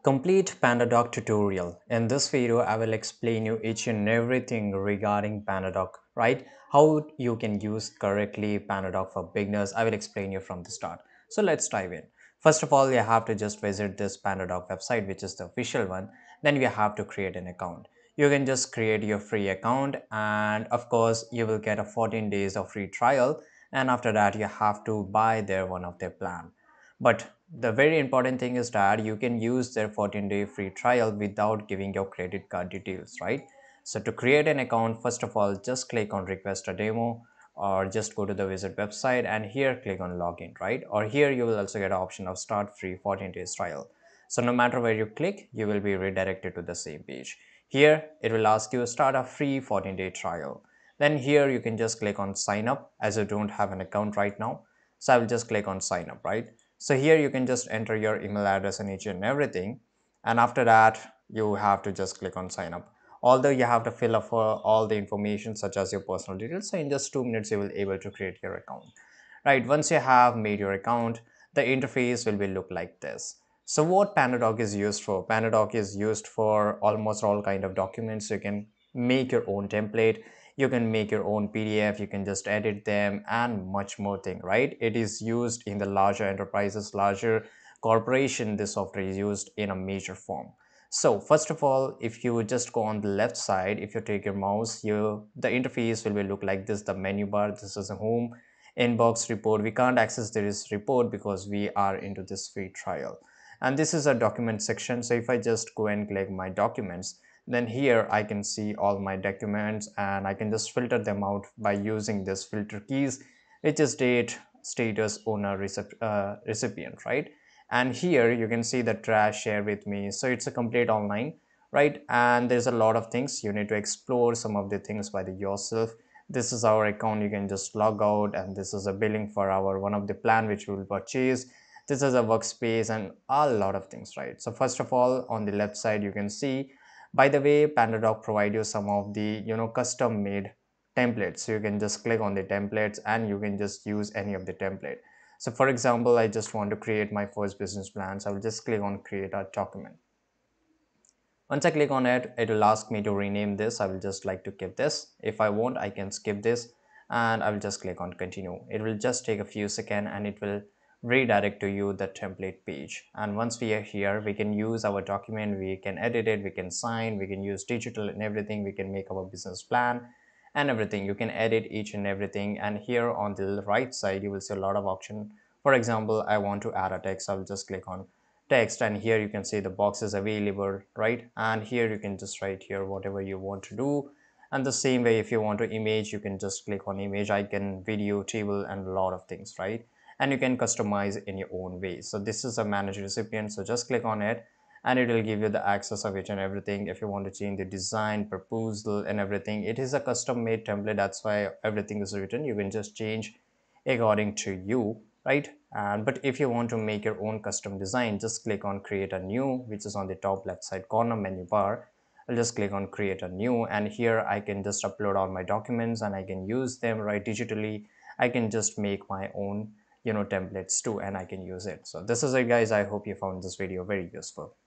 Complete Pandadoc tutorial. In this video, I will explain you each and everything regarding Pandadoc, right? How you can use correctly Pandadoc for beginners. I will explain you from the start. So let's dive in. First of all, you have to just visit this Pandadoc website, which is the official one. Then you have to create an account. You can just create your free account, and of course, you will get a 14 days of free trial. And after that, you have to buy their one of their plan. But the very important thing is that you can use their 14-day free trial without giving your credit card details, right? So to create an account, first of all, just click on request a demo or just go to the visit website and here click on login, right? Or here you will also get an option of start free 14 days trial. So no matter where you click, you will be redirected to the same page. Here, it will ask you start a free 14-day trial. Then here you can just click on sign up as you don't have an account right now. So I will just click on sign up, right? So here you can just enter your email address and each and everything. And after that, you have to just click on sign up. Although you have to fill up for all the information such as your personal details. So in just 2 minutes, you will be able to create your account. Right, once you have made your account, the interface will be look like this. So what Pandadoc is used for? Pandadoc is used for almost all kind of documents. You can make your own template, you can make your own PDF, you can just edit them and much more thing, right? It is used in the larger enterprises, larger corporation. This software is used in a major form. So first of all, if you just go on the left side, if you take your mouse, the interface will be look like this. The menu bar, this is a home, inbox, report. We can't access this report because we are into this free trial. And this is a document section. So if I just go and click my documents, then here I can see all my documents and I can just filter them out by using this filter keys, which is date, status, owner, recipient, right? And here you can see the trash, share with me. So it's a complete online, right? And there's a lot of things you need to explore some of the things by yourself. This is our account. You can just log out, and this is a billing for our one of the plan which we will purchase. This is a workspace and a lot of things, right? So first of all, on the left side you can see, by the way, Pandadoc provide you some of the custom made templates. So you can just click on the templates and you can just use any of the template. So for example, I just want to create my first business plan. So I will just click on create a document. Once I click on it, it will ask me to rename this. I will just like to keep this. If I want, I can skip this and I will just click on continue. It will just take a few seconds and it will redirect to you the template page. And once we are here, we can use our document, we can edit it, we can sign, we can use digital and everything. We can make our business plan and everything. You can edit each and everything. And here on the right side, you will see a lot of option. For example, I want to add a text. I will just click on text and here you can see the boxes available, right? And here you can just write here whatever you want to do. And the same way, if you want to image, you can just click on image icon, video, table, and a lot of things, right? And you can customize in your own way. So this is a manage recipient, so just click on it and it will give you the access of each and everything. If you want to change the design, proposal, and everything, it is a custom made template. That's why everything is written. You can just change according to you, right? And but if you want to make your own custom design, just click on create a new, which is on the top left side corner menu bar. I'll just click on create a new, and here I can just upload all my documents and I can use them right digitally. I can just make my own templates too, and I can use it. So this is it, guys. I hope you found this video very useful.